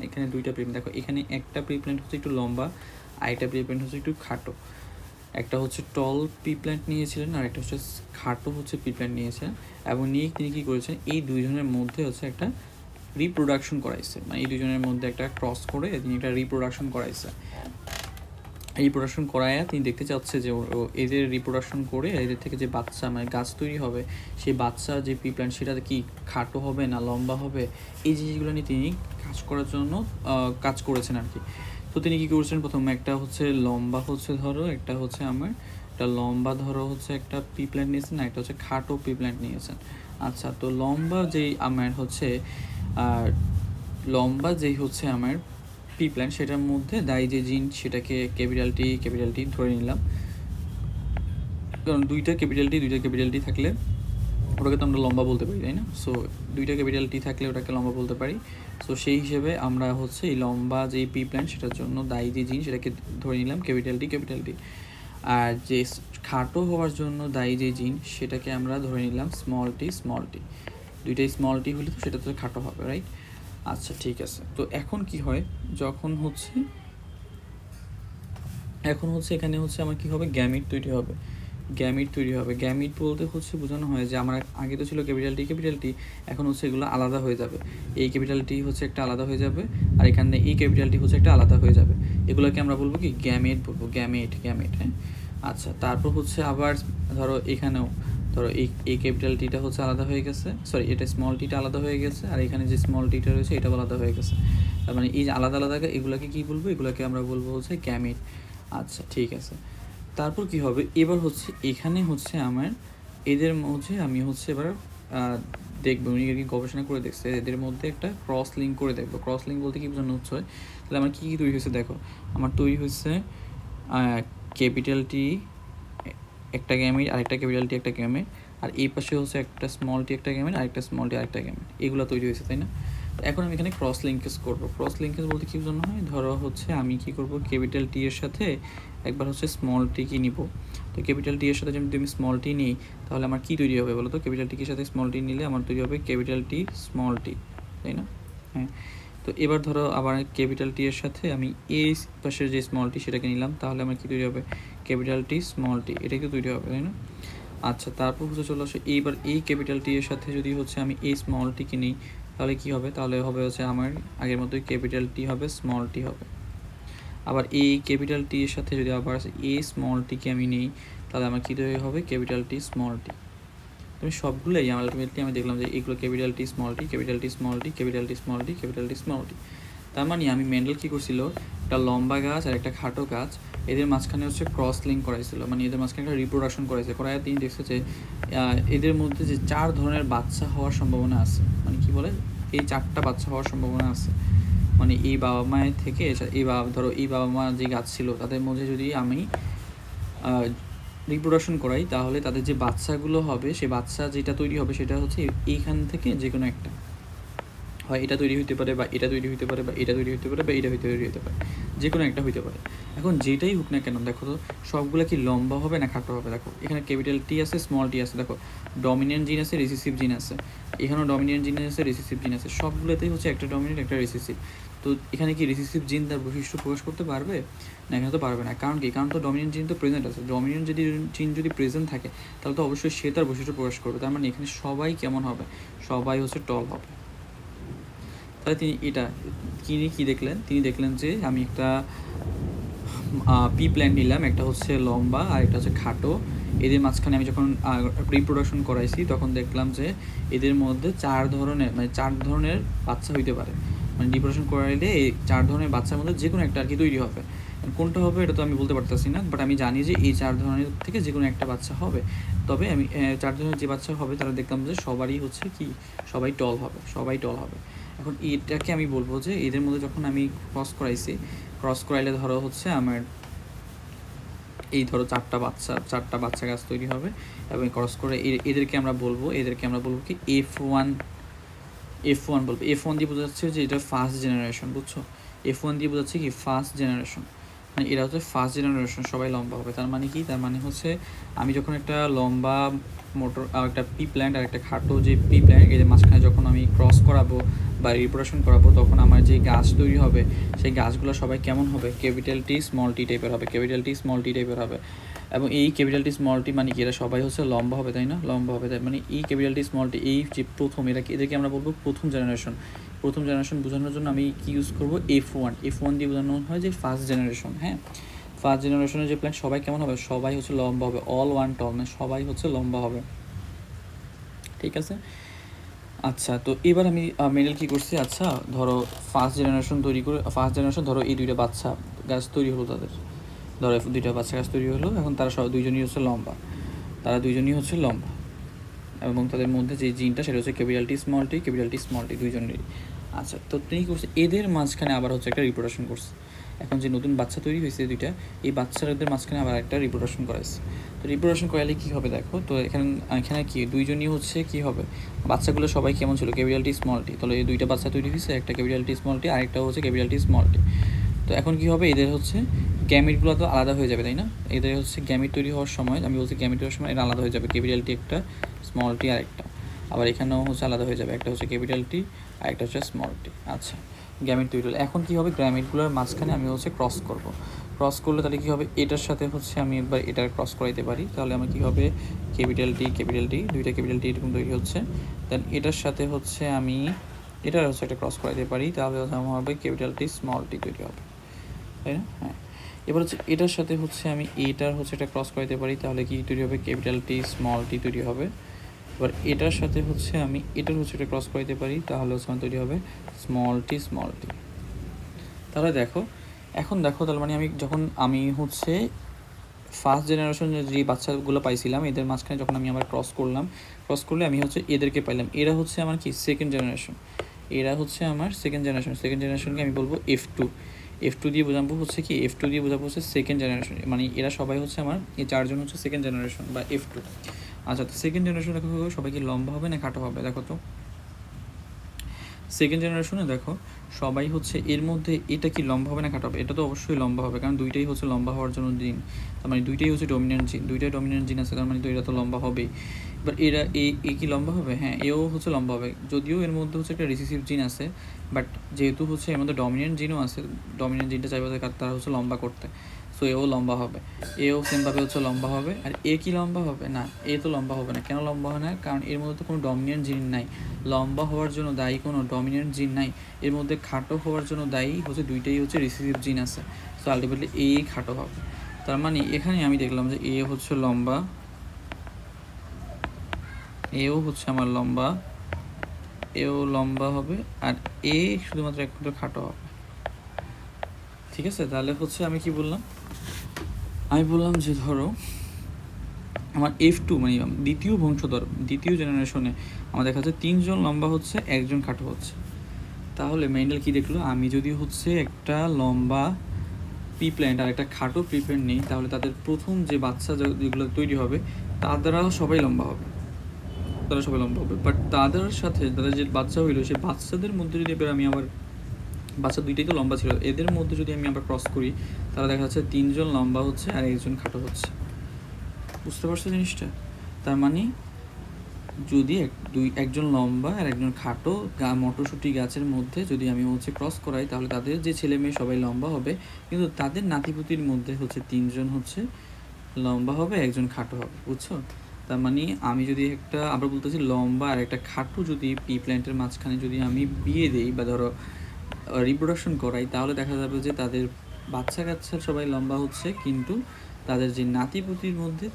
এখানে দুইটা প্রি, দেখো এখানে একটা প্রি প্ল্যান্ট হচ্ছে একটু লম্বা আর একটা প্রি প্ল্যান্ট হচ্ছে একটু খাটো। একটা হচ্ছে টল পি প্ল্যান্ট নিয়েছিলেন আর একটা হচ্ছে খাটো হচ্ছে পি প্ল্যান্ট নিয়েছিলেন। এবং নিয়ে তিনি কী করেছেন, এই দুইজনের মধ্যে হচ্ছে একটা রিপ্রোডাকশন করাইছে, মানে এই দুজনের মধ্যে একটা ক্রস করে তিনি একটা রিপ্রোডাকশন করাইছে। রিপ্রোডাকশন করায়া তিনি দেখতে চাচ্ছে যে এদের রিপ্রোডাকশন করে এদের থেকে যে বাচ্চা মানে গাছ তৈরি হবে, সেই বাচ্চা যে পি প্ল্যান্ট সেটা কি খাটো হবে না লম্বা হবে, এই জিনিসগুলো নিয়ে তিনি কাজ করেছেন আর কি। তো তিনি কী করেছেন, প্রথমে একটা হচ্ছে লম্বা হচ্ছে ধরো একটা হচ্ছে আমার একটা লম্বা ধরো হচ্ছে একটা পি প্ল্যান্ট নিয়েছেন, একটা হচ্ছে খাটো পি প্ল্যান্ট নিয়েছেন। আচ্ছা, তো লম্বা যেই আমার হচ্ছে আমার পি প্ল্যান্ট, সেটার মধ্যে দায়ী যে জিন সেটাকে ক্যাপিটাল টি ধরে নিলাম, কারণ দুইটা ক্যাপিটাল টি থাকলে ওটাকে তো আমরা লম্বা বলতে পারি, তাই না? সো দুইটা ক্যাপিটাল টি থাকলে ওটাকে লম্বা বলতে পারি। সো সেই হিসেবে আমরা হচ্ছে এই লম্বা যেই পি প্ল্যান্ট সেটার জন্য দায়ী যে জিন সেটাকে ধরে নিলাম ক্যাপিটাল টি। আর যে খাটো হওয়ার জন্য দায়ী যে জিন সেটাকে আমরা ধরে নিলাম স্মল টি। দুইটাই স্মল টি হলে তো সেটা তো খাটো হবে, রাইট? আচ্ছা, ঠিক আছে। তো এখন কি হয়, যখন হচ্ছে এখানে হচ্ছে আমার কী হবে, গ্যামিট তৈরি হবে। গ্যামিট তৈরি হবে। গ্যামিট বলতে হচ্ছে বোঝানো হয় যে আমার আগে তো ছিল ক্যাপিটাল টি, এখন হচ্ছে এগুলো আলাদা হয়ে যাবে। এই ক্যাপিটাল টি হচ্ছে একটা আলাদা হয়ে যাবে, আর এখানে এই ক্যাপিটাল টি হচ্ছে একটা আলাদা হয়ে যাবে। এগুলোকে আমরা বলবো কি গ্যামেট বলবো, গ্যামেট, হ্যাঁ। আচ্ছা, তারপর হচ্ছে আবার ধরো এখানেও ধরো এই ক্যাপিটাল টিটা হচ্ছে আলাদা হয়ে গেছে, সরি এটা স্মল টিটা আলাদা হয়ে গেছে, আর এখানে যে স্মল টিটা রয়েছে এটাও আলাদা হয়ে গেছে। তার মানে এই যে আলাদা আলাদা এগুলোকে কী বলবো, এগুলোকে আমরা বলবো হচ্ছে গ্যামেট। আচ্ছা ঠিক আছে, তারপর কি হবে, এবার হচ্ছে এখানে হচ্ছে আমার এদের মধ্যে আমি হচ্ছে এবার দেখবো, উনি কি গবেষণা করে দেখছে এদের মধ্যে একটা ক্রস লিঙ্ক করে দেখবো। ক্রস লিঙ্ক বলতে কী বোঝানো হচ্ছে, তাহলে আমার কী কী তৈরি হয়েছে দেখো। আমার তৈরি হয়েছে ক্যাপিটাল টি একটা গ্যামেট, আরেকটা ক্যাপিটাল টি একটা গ্যামেট, আর এই পাশে হচ্ছে একটা স্মল টি একটা গ্যামেট, আরেকটা স্মল টি আরেকটা গ্যামেট, এগুলো তৈরি হয়েছে, তাই না? এখন আমি এখানে ক্রস লিঙ্কেজ করবো। ক্রস লিঙ্কেজ বলতে কী জন্য হয়, ধরো হচ্ছে আমি কী করবো, ক্যাপিটাল টি এর সাথে একবার হচ্ছে স্মল টি কি নিব। তো ক্যাপিটাল টি এর সাথে যদি আমি স্মল টি নিই তাহলে আমার কী তৈরি হবে বলো তো, ক্যাপিটাল টির সাথে স্মল টি নিলে আমার তৈরি হবে ক্যাপিটাল টি স্মল টি, তাই না? হ্যাঁ। তো এবার ধরো আবার ক্যাপিটাল টি এর সাথে আমি এই পাশের যে স্মল টি সেটাকে নিলাম, তাহলে আমার কী তৈরি হবে, ক্যাপিটাল টি স্মল টি, এটা কি তৈরি হবে, তাই না? আচ্ছা, তারপর হচ্ছে চলে আসে এইবার এই ক্যাপিটাল টি এর সাথে যদি হচ্ছে আমি এই স্মল টিকে নিই তাহলে কী হবে, তাহলে হবে হচ্ছে আমার আগের মতোই ক্যাপিটাল টি হবে, স্মল টি হবে। আবার এই ক্যাপিটাল টি এর সাথে যদি আবার এই স্মল টিকে আমি নিই তাহলে আমার কী তৈরি হবে, ক্যাপিটাল টি স্মল টি। তুমি সবগুলোই আমার আলটিমেটলি আমি দেখলাম যে এগুলো ক্যাপিটাল টি স্মল টি, ক্যাপিটাল টি স্মল টি, ক্যাপিটাল টি স্মল টি, ক্যাপিটাল টি স্মল টি। তার মানে আমি মেন্ডেল কী করছিল, একটা লম্বা গাছ আর একটা খাটো গাছ, এদের মাঝখানে হচ্ছে ক্রস লিঙ্ক করাইছিল, মানে এদের মাঝখানে একটা রিপ্রোডাকশন করাইছে। করায় তিনি দেখছে যে এদের মধ্যে যে 4 ধরনের বাচ্চা হওয়ার সম্ভাবনা আছে, মানে কি বলে, এই 4টা বাচ্চা হওয়ার সম্ভাবনা আছে। মানে এই বাবা মায়ের থেকে এই ধরো এই বাবা মা যে গাছ ছিল তাদের মধ্যে যদি আমি রিপ্রোডাকশন করাই তাহলে তাদের যে বাচ্চাগুলো হবে, সে বাচ্চা যেটা তৈরি হবে সেটা হচ্ছে এইখান থেকে যে কোনো একটা, হয় এটা তৈরি হতে পারে, বা এটা তৈরি হতে পারে, বা এটা তৈরি হতে পারে, বা এটা তৈরি হতে পারে, যে কোনো একটা হতে পারে। এখন যেটাই হোক না কেন দেখো তো সবগুলো কি লম্বা হবে না খাটো হবে। দেখো এখানে ক্যাপিটাল টি আছে, স্মল টি আছে, দেখো ডমিনেন্ট জিন আছে, রিসিসিভ জিন আছে, এখানেও ডমিনেন্ট জিন আছে, রিসিসিভ জিন আছে, সবগুলোতেই হচ্ছে একটা ডমিনেন্ট একটা রিসিসিভ। তো এখানে কি রিসিসিভ জিন তার বৈশিষ্ট্য প্রকাশ করতে পারবে না? এখানে তো পারবে না। কারণ কি, কারণ তো ডমিনেন্ট জিন তো প্রেজেন্ট আছে। ডমিনেন্ট যদি জিন যদি প্রেজেন্ট থাকে তাহলে তো অবশ্যই সে তার বৈশিষ্ট্য প্রকাশ করবে। তার মানে এখানে সবাই কেমন হবে, সবাই হচ্ছে টল হবে। তাহলে তিনি কী দেখলেন, তিনি দেখলেন যে আমি একটা পি প্ল্যান্ট নিলাম, একটা হচ্ছে লম্বা আর একটা হচ্ছে খাটো। এদের মাঝখানে আমি যখন রিপ্রোডাকশন করাইছি তখন দেখলাম যে এদের মধ্যে 4 ধরনের বাচ্চা হইতে পারে। মানে রিপ্রোডাকশন করাইলে এই 4 ধরনের বাচ্চার মধ্যে যে কোনো একটা আর কি তৈরি হবে। কোনটা হবে এটা তো আমি বলতে পারতেছি না, বাট আমি জানি যে এই 4 ধরনের থেকে যে কোনো একটা বাচ্চা হবে। তবে আমি 4 ধরনের যে বাচ্চা হবে তারা দেখলাম যে সবারই হচ্ছে কি, সবাই টল হবে। এখন এটাকে আমি বলবো যে এদের মধ্যে যখন আমি ক্রস করাইলে ধরো হচ্ছে আমার এই ধরো 4টা বাচ্চা গাছ তৈরি হবে, এবং ক্রস করে এদেরকে আমরা বলবো কি F1 বলবো। F1 দিয়ে বোঝাচ্ছে যে এটা ফার্স্ট জেনারেশন, বুঝছো? F1 দিয়ে বোঝাচ্ছে কি ফার্স্ট জেনারেশন, মানে এরা হচ্ছে ফার্স্ট জেনারেশন, সবাই লম্বা হবে। তার মানে কি, তার মানে হচ্ছে আমি যখন একটা লম্বা মোটর একটা পি প্ল্যান্ট আর একটা খাটো যে পি প্ল্যান্ট এদের মাঝখানে যখন আমি ক্রস করাবো বা রিপ্রোডাকশন করাবো তখন আমার যে গাছ তৈরি হবে সেই গাছগুলো সবাই কেমন হবে, ক্যাপিটাল টি স্মল টি টাইপের হবে। এবং এই ক্যাপিটাল টি স্মল টি মানে কি, এরা সবাই হচ্ছে লম্বা হবে, তাই না? লম্বা হবে, তাই মানে এই ক্যাপিটাল টি স্মল টি এই যে প্রথম এদেরকে আমরা বলবো প্রথম জেনারেশন বোঝানোর জন্য আমি কি ইউজ করবো, F1 দিয়ে বোঝানো হয় যে ফার্স্ট জেনারেশন। হ্যাঁ, ফার্স্ট জেনারেশনের যে প্ল্যান্ট সবাই কেমন হবে, সবাই হচ্ছে লম্বা হবে, অল ওয়ান টল, মানে সবাই হচ্ছে লম্বা হবে, ঠিক আছে? আচ্ছা, তো এবার আমি মেডেল কী করছি, আচ্ছা ধরো ফার্স্ট জেনারেশন ধরো এই 2টা বাচ্চা গাছ তৈরি হলো, ধরো 2টা বাচ্চা গাছ তৈরি হলো। এখন তারা দুইজনই হচ্ছে লম্বা, এবং তাদের মধ্যে যে জিনটা সেটা হচ্ছে ক্যাপিটাল টি স্মল টি দুইজনেরই। আচ্ছা, তো তিনি করছে এদের মাঝখানে আবার হচ্ছে একটা রিপ্রোডাকশন করছে। এখন যে নতুন বাচ্চা তৈরি হয়েছে 2টা, এই বাচ্চাদের মাঝখানে আবার একটা রিপ্রোডাকশন করাইছে। তো রিপ্রোডাকশন করালে কী হবে দেখো তো, এখানে কি দুইজনই হচ্ছে কি হবে, বাচ্চাগুলো সবাই কেমন ছিল, ক্যাপিটাল টি স্মল টি। তাহলে এই 2টা বাচ্চা তৈরি হয়েছে, একটা ক্যাপিটাল টি স্মল টি আরেকটা হচ্ছে ক্যাপিটাল টি স্মল টি। তো এখন কী হবে, এদের হচ্ছে গ্যামিটগুলো তো আলাদা হয়ে যাবে, তাই না? এদের হচ্ছে গ্যামিট তৈরি হওয়ার সময় আমি বলছি গ্যামিট তৈরি হওয়ার সময় এটা আলাদা হয়ে যাবে, ক্যাপিটাল টি একটা, স্মল টি আরেকটা। আবার এখানেও হচ্ছে আলাদা হয়ে যাবে, একটা হচ্ছে ক্যাপিটাল টি আর একটা হচ্ছে স্মল টি। আচ্ছা, গ্যামিট তৈরি হলো। এখন কী হবে, গ্যামিটগুলোর মাঝখানে আমি হচ্ছে ক্রস ক্রস করলে তাহলে কী হবে, এটার সাথে হচ্ছে আমি একবার এটার ক্রস করাইতে পারি, তাহলে আমার কী হবে, ক্যাপিটাল টি দুইটা ক্যাপিটাল টি এরকম তৈরি হচ্ছে। দেন এটার সাথে হচ্ছে আমি এটার হচ্ছে একটা ক্রস করাইতে পারি, তাহলে আমার হবে ক্যাপিটাল টি স্মল টি তৈরি হবে, তাই না? হ্যাঁ, এবার হচ্ছে এটার সাথে হচ্ছে আমি এটার হচ্ছে একটা ক্রস করাইতে পারি, তাহলে কি তৈরি হবে, ক্যাপিটাল টি স্মল টি তৈরি হবে। এবার এটার সাথে হচ্ছে আমি এটার হচ্ছে একটা ক্রস করাইতে পারি, তাহলে হচ্ছে আমার তৈরি হবে স্মল টি। তাহলে দেখো, এখন দেখো, তার মানে আমি যখন আমি হচ্ছে ফার্স্ট জেনারেশনের যে বাচ্চাগুলো পাইছিলাম, এদের মাঝখানে যখন আমি আবার ক্রস করলে আমি হচ্ছে এদেরকে পাইলাম, এরা হচ্ছে আমার কি সেকেন্ড জেনারেশন, এরা হচ্ছে আমার সেকেন্ড জেনারেশনকে আমি বলবো F2 দিয়ে বোঝাবো হচ্ছে কি, F2 দিয়ে বোঝাবো হচ্ছে সেকেন্ড জেনারেশন, মানে এরা সবাই হচ্ছে আমার এই চারজন হচ্ছে সেকেন্ড জেনারেশন বা F2। আচ্ছা, তো সেকেন্ড জেনারেশন দেখো সবাই কি লম্বা হবে না খাটো হবে, দেখো তো সেকেন্ড জেনারেশনে দেখো সবাই হচ্ছে এর মধ্যে এটা কি লম্বা হবে না খাটো হবে, এটা তো অবশ্যই লম্বা হবে, কারণ দুইটাই হচ্ছে লম্বা হওয়ার জন্য জিন, তার মানে দুইটাই হচ্ছে দুইটাই ডমিনেন্ট জিন আছে, তার মানে তো এটা তো লম্বা হবেই। এবার এরা এ কি লম্বা হবে, হ্যাঁ এও হচ্ছে লম্বা হবে, যদিও এর মধ্যে হচ্ছে একটা রিসিসিভ জিন আছে, বাট যেহেতু হচ্ছে এর মধ্যে ডমিনেন্ট জিনও আছে, ডমিনেন্ট জিনটা চাইবে তারা হচ্ছে লম্বা করতে, সো এও লম্বা হবে, এও সেমভাবে হচ্ছে লম্বা হবে। আর এ কি লম্বা হবে না, এ তো লম্বা হবে না, কেন লম্বা হয় না, কারণ এর মধ্যে তো কোনো ডমিনেন্ট জিন নাই, লম্বা হওয়ার জন্য দায়ী কোনো ডমিনেন্ট জিন নাই, এর মধ্যে খাটো হওয়ার জন্য দায়ী হচ্ছে দুইটাই হচ্ছে রিসিসিভ জিন আছে, সো আলটিমেটলি এই খাটো হবে। তার মানে এখানে আমি দেখলাম যে এ হচ্ছে লম্বা, এও হচ্ছে আমার লম্বা, এও লম্বা হবে, আর এ শুধুমাত্র একমাত্র খাটো হবে। ঠিক আছে, তাহলে হচ্ছে আমি কি বললাম, আমি বললাম যে ধরো আমার F2 মানে দ্বিতীয় জেনারেশনে আমার দেখা যাচ্ছে 3 জন লম্বা হচ্ছে, 1 জন খাটো হচ্ছে। তাহলে মেন্ডেল কি দেখলো, আমি যদি হচ্ছে একটা লম্বা পি প্ল্যান্ট আর একটা খাটো পি প্ল্যান্ট নিই, তাহলে তাদের প্রথম যে বাচ্চা যেগুলো তৈরি হবে তারা সবাই লম্বা হবে, বাট তাদের সাথে তাদের যে বাচ্চা হইলো সেই বাচ্চাদের মধ্যে যদি এবার আমি আবার বাচ্চা দুইটাই তো লম্বা ছিল, এদের মধ্যে যদি আমি আবার ক্রস করি, তাহলে দেখা যাচ্ছে 3 জন লম্বা হচ্ছে আর 1 জন খাটো হচ্ছে। বুঝতে পারছো জিনিসটা? তার মানে যদি একজন লম্বা আর একজন খাটো মটরশুঁটি গাছের মধ্যে যদি আমি হচ্ছে ক্রস করাই, তাহলে তাদের যে ছেলে মেয়ে সবাই লম্বা হবে, কিন্তু তাদের নাতিপুতির মধ্যে হচ্ছে 3 জন হচ্ছে লম্বা হবে, 1 জন খাটো হবে। বুঝছো? তার মানে আমি যদি একটা আবার বলতেছি লম্বা আর একটা খাটো যদি পি প্ল্যান্টের মাঝখানে যদি আমি বিয়ে দিই বা ধরো রিপ্রোডাকশন করাই, তাহলে দেখা যাবে যে তাদের বাচ্চা কাচ্চা সবাই লম্বা হচ্ছে, কিন্তু তাদের যে নাতিপুতির মধ্যে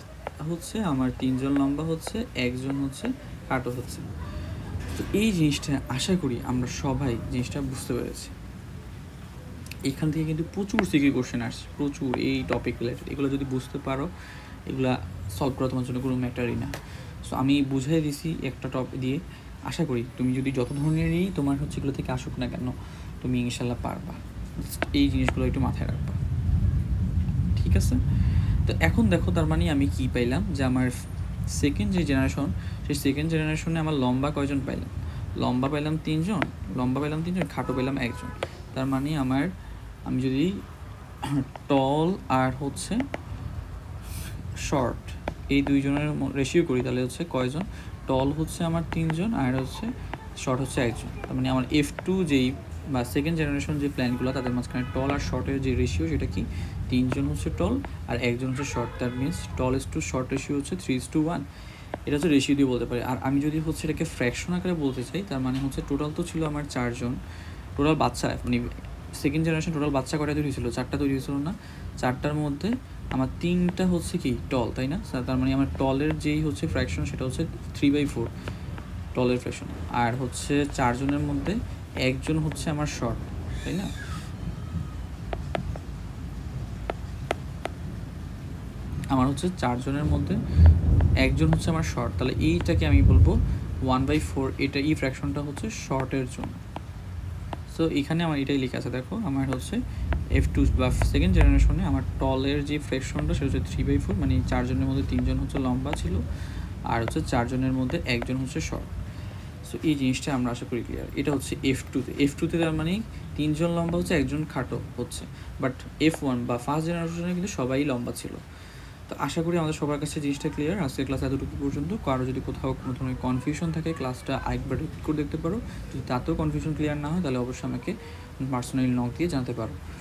হচ্ছে আমার 3 জন লম্বা হচ্ছে, 1 জন হচ্ছে খাটো হচ্ছে। তো এই জিনিসটা আশা করি আমরা সবাই জিনিসটা বুঝতে পেরেছি। এখান থেকে কিন্তু প্রচুর সিকিউর কোশ্চেন আসছে, প্রচুর এই টপিক রিলেটেড, এগুলো যদি বুঝতে পারো এগুলা সলভ করা তোমার জন্য কোনো ম্যাটারই না। সো আমি বুঝাই দিছি একটা টপিক দিয়ে, আশা করি তুমি যদি যত ধরনেরই তোমার হচ্ছে এগুলো থেকে আসুক না কেন, তুমি ইনশাল্লাহ পারবা। এই জিনিসগুলো একটু মাথায় রাখবা, ঠিক আছে? তো এখন দেখো, তার মানে আমি কি পাইলাম, যে আমার সেকেন্ড যে জেনারেশন, সেই সেকেন্ড জেনারেশনে আমার লম্বা কয়জন পাইলাম, লম্বা পাইলাম 3 জন, খাটো পেলাম 1 জন। তার মানে আমি যদি টল আর হচ্ছে শর্ট এই দুইজনের রেশিও করি, তাহলে হচ্ছে কয়জন, টল হচ্ছে আমার 3 জন আর হচ্ছে শর্ট হচ্ছে 1 জন। তার মানে আমার F2 যেই বা সেকেন্ড জেনারেশন যে প্ল্যানগুলো তাদের মাঝখানে টল আর শর্টের যে রেশিও সেটা কি, 3 জন হচ্ছে টল আর 1 জন হচ্ছে short. That means tall is to short ratio হচ্ছে 3:1, এটা হচ্ছে রেশিও দিয়ে বলতে পারি। আর আমি যদি হচ্ছে এটাকে ফ্র্যাকশন আকারে বলতে চাই, তার মানে হচ্ছে টোটাল তো ছিল আমার 4 জন, টোটাল বাচ্চা মানে সেকেন্ড জেনারেশন টোটাল বাচ্চা কয়টা তৈরি হয়েছিল, 4টা তৈরি হয়েছিল না, 4টার মধ্যে আমার 3টা হচ্ছে কি টল, তাই না? তার মানে আমার টলের যেই হচ্ছে ফ্র্যাকশন সেটা হচ্ছে 3/4 টলের ফ্র্যাকশন, আর হচ্ছে 4 জনের মধ্যে 1 জন হচ্ছে আমার শর্ট, তাই না? আমার হচ্ছে 4 জনের মধ্যে 1 জন হচ্ছে আমার শর্ট, তাহলে এইটাকে আমি বলবো 1/4, এটা এই ফ্র্যাকশনটা হচ্ছে শর্টের জন্য। সো এখানে আমার এটাই লেখা আছে, দেখো আমার হচ্ছে F2 বা সেকেন্ড জেনারেশনে আমার টলের যে ফ্র্যাকশনটা সেটা হচ্ছে 3/4, মানে 4 জনের মধ্যে 3 জন হচ্ছে লম্বা ছিল আর হচ্ছে 4 জনের মধ্যে 1 জন হচ্ছে শর্ট। সো এই জিনিসটা আমরা আশা করি ক্লিয়ার। এটা হচ্ছে F2তে তার মানে 3 জন লম্বা হচ্ছে, 1 জন খাটো হচ্ছে, বাট F1 বা ফার্স্ট জেনারেশনে কিন্তু সবাই লম্বা ছিল। তো আশা করি আমাদের সবার কাছে জিনিসটা ক্লিয়ার। আজকের ক্লাস এতটুকু পর্যন্ত। কারো যদি কোথাও কোনো ধরনের কনফিউশন থাকে ক্লাসটা আরেকবার রিপিট করে দেখতে পারো। যদি তাতেও কনফিউশন ক্লিয়ার না হয় তাহলে অবশ্যই আমাকে পার্সোনালি নক দিয়ে জানাতে পারো।